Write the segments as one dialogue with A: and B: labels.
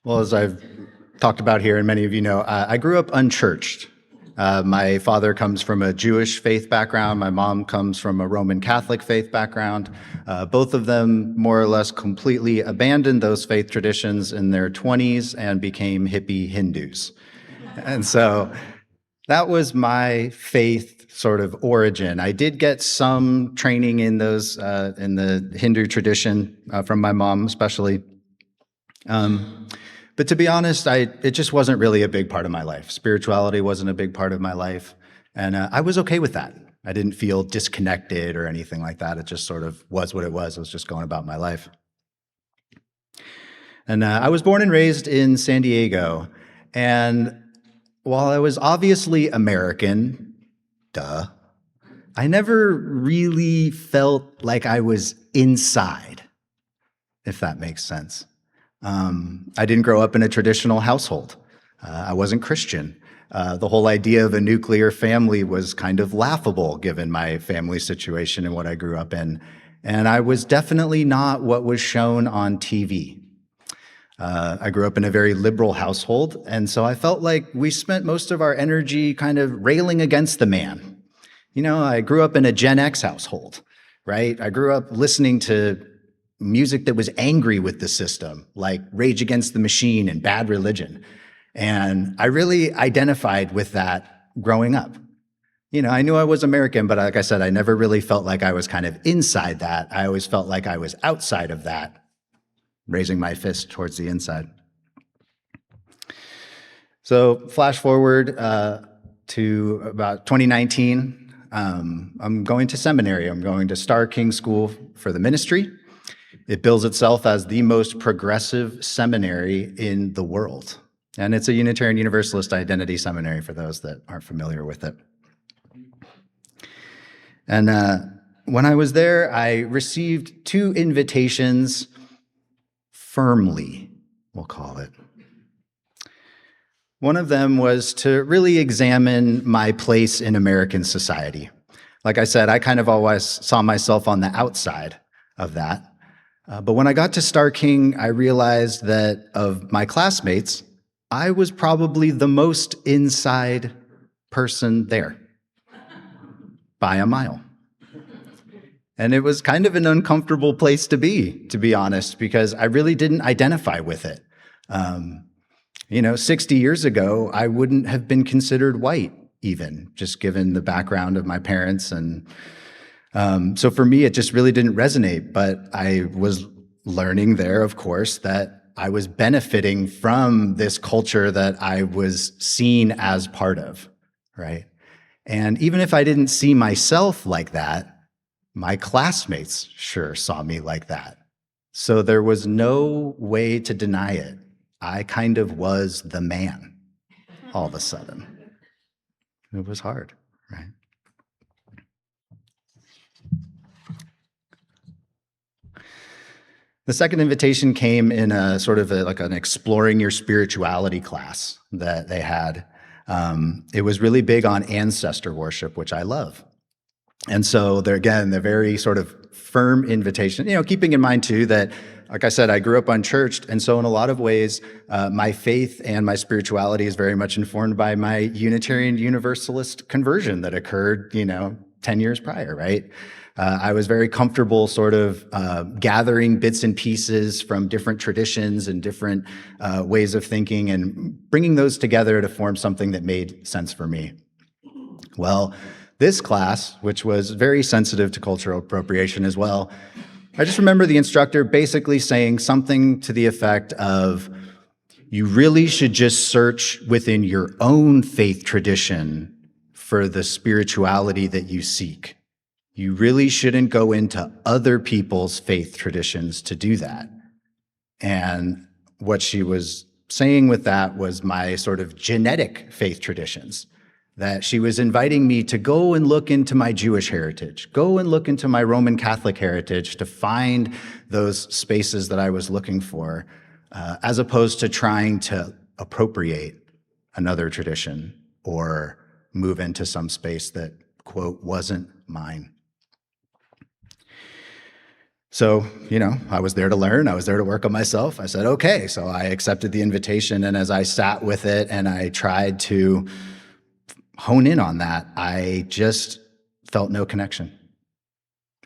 A: Well, as I've talked about here, and many of you know, I grew up unchurched. My father comes from a Jewish faith background. My mom comes from a Roman Catholic faith background. Both of them more or less completely abandoned those faith traditions in their 20s and became hippie Hindus. And so that was my faith sort of origin. I did get some training in those, in the Hindu tradition from my mom, especially. But to be honest, it just wasn't really a big part of my life. Spirituality wasn't a big part of my life. And I was okay with that. I didn't feel disconnected or anything like that. It just sort of was what it was. I was just going about my life. And I was born and raised in San Diego. And while I was obviously American, duh, I never really felt like I was inside, if that makes sense. I didn't grow up in a traditional household. I wasn't Christian. The whole idea of a nuclear family was kind of laughable given my family situation and what I grew up in. And I was definitely not what was shown on TV. I grew up in a very liberal household, and so I felt like we spent most of our energy kind of railing against the man. You know, I grew up in a Gen X household, right? I grew up listening to music that was angry with the system, like Rage Against the Machine and Bad Religion. And I really identified with that growing up. You know, I knew I was American, but like I said, I never really felt like I was kind of inside that. I always felt like I was outside of that, raising my fist towards the inside. So flash forward to about 2019. I'm going to seminary. I'm going to Star King School for the Ministry. It bills itself as the most progressive seminary in the world. And it's a Unitarian Universalist identity seminary for those that aren't familiar with it. And when I was there, I received 2 invitations firmly, we'll call it. One of them was to really examine my place in American society. Like I said, I kind of always saw myself on the outside of that. But when I got to Star King, I realized that of my classmates, I was probably the most inside person there by a mile. And it was kind of an uncomfortable place to be honest, because I really didn't identify with it. You know, 60 years ago, I wouldn't have been considered white even, just given the background of my parents. And so for me, it just really didn't resonate, but I was learning there, of course, that I was benefiting from this culture that I was seen as part of, right? And even if I didn't see myself like that, my classmates sure saw me like that. So there was no way to deny it. I kind of was the man all of a sudden. It was hard, right? The second invitation came in a sort of like an exploring your spirituality class that they had. It was really big on ancestor worship, which I love. And so they're, again, the very sort of firm invitation, you know, keeping in mind too that, like I said, I grew up unchurched. And so in a lot of ways, my faith and my spirituality is very much informed by my Unitarian Universalist conversion that occurred, you know, 10 years prior, right? I was very comfortable sort of gathering bits and pieces from different traditions and different ways of thinking and bringing those together to form something that made sense for me. Well, this class, which was very sensitive to cultural appropriation as well, I just remember the instructor basically saying something to the effect of, you really should just search within your own faith tradition for the spirituality that you seek. You really shouldn't go into other people's faith traditions to do that. And what she was saying with that was my sort of genetic faith traditions, that she was inviting me to go and look into my Jewish heritage, go and look into my Roman Catholic heritage to find those spaces that I was looking for, as opposed to trying to appropriate another tradition or move into some space that, quote, wasn't mine. So, I was there to learn. I was there to work on myself. I said, okay. So I accepted the invitation. And as I sat with it and I tried to hone in on that, I just felt no connection.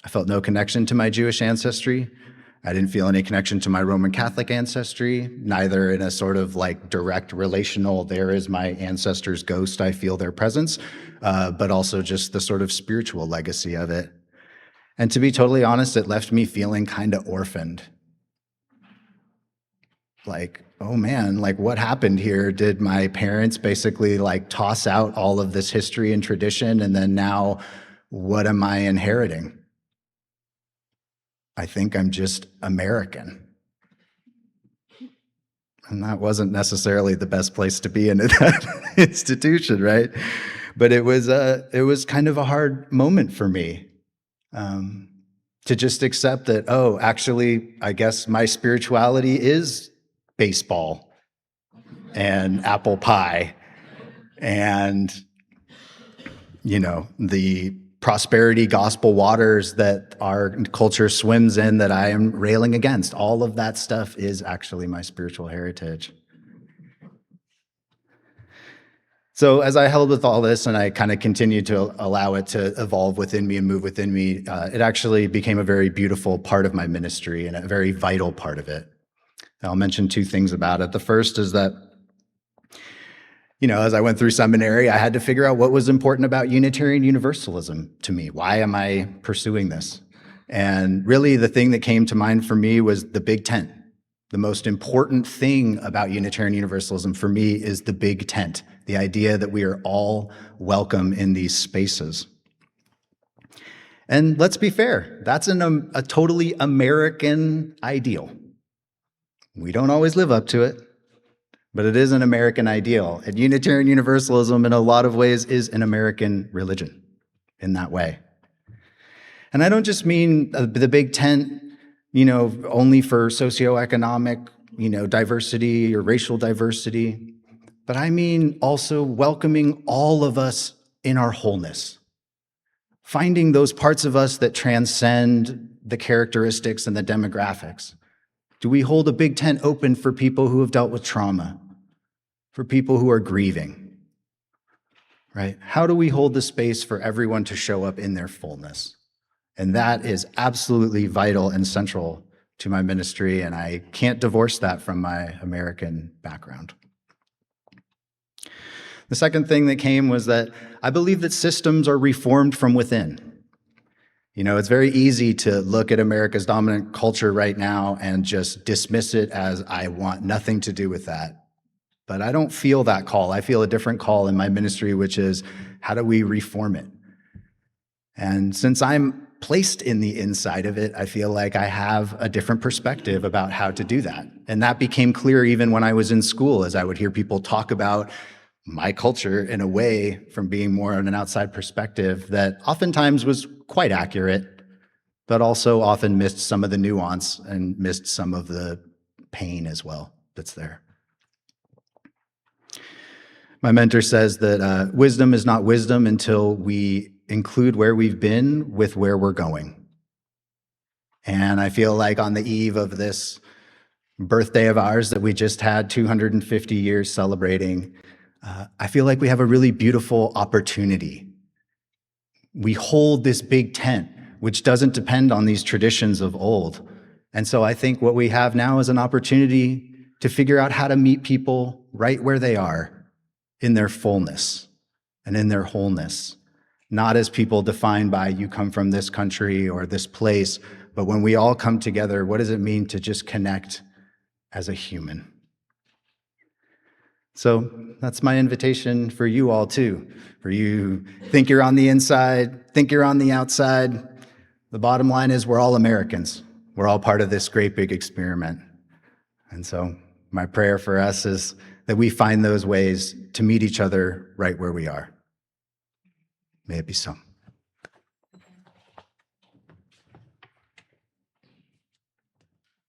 A: I felt no connection to my Jewish ancestry. I didn't feel any connection to my Roman Catholic ancestry, neither in a sort of like direct relational, there is my ancestor's ghost, I feel their presence, but also just the sort of spiritual legacy of it. And to be totally honest, it left me feeling kind of orphaned. Like, oh man, like what happened here? Did my parents basically like toss out all of this history and tradition, and then now what am I inheriting? I think I'm just American. And that wasn't necessarily the best place to be in that institution, right? But it was kind of a hard moment for me. To just accept that, oh, actually, I guess my spirituality is baseball and apple pie and, the prosperity gospel waters that our culture swims in that I am railing against. All of that stuff is actually my spiritual heritage. So as I held with all this and I kind of continued to allow it to evolve within me and move within me, it actually became a very beautiful part of my ministry and a very vital part of it. I'll mention two things about it. The first is that, as I went through seminary, I had to figure out what was important about Unitarian Universalism to me. Why am I pursuing this? And really the thing that came to mind for me was the big tent. The most important thing about Unitarian Universalism for me is the big tent, the idea that we are all welcome in these spaces. And let's be fair, that's a totally American ideal. We don't always live up to it, but it is an American ideal. And Unitarian Universalism, in a lot of ways, is an American religion in that way. And I don't just mean the big tent, only for socioeconomic, diversity or racial diversity, but I mean also welcoming all of us in our wholeness, finding those parts of us that transcend the characteristics and the demographics. Do we hold a big tent open for people who have dealt with trauma, for people who are grieving, right? How do we hold the space for everyone to show up in their fullness? And that is absolutely vital and central to my ministry, and I can't divorce that from my American background. The second thing that came was that I believe that systems are reformed from within. It's very easy to look at America's dominant culture right now and just dismiss it as I want nothing to do with that. But I don't feel that call. I feel a different call in my ministry, which is how do we reform it? And since I'm placed in the inside of it, I feel like I have a different perspective about how to do that. And that became clear even when I was in school, as I would hear people talk about my culture in a way from being more on an outside perspective that oftentimes was quite accurate, but also often missed some of the nuance and missed some of the pain as well that's there. My mentor says that wisdom is not wisdom until we include where we've been with where we're going. And I feel like on the eve of this birthday of ours that we just had 250 years celebrating, I feel like we have a really beautiful opportunity. We hold this big tent, which doesn't depend on these traditions of old. And so I think what we have now is an opportunity to figure out how to meet people right where they are in their fullness and in their wholeness. Not as people defined by you come from this country or this place, but when we all come together, what does it mean to just connect as a human? So that's my invitation for you all too. For you think you're on the inside, think you're on the outside. The bottom line is we're all Americans. We're all part of this great big experiment. And so my prayer for us is that we find those ways to meet each other right where we are. May it be so.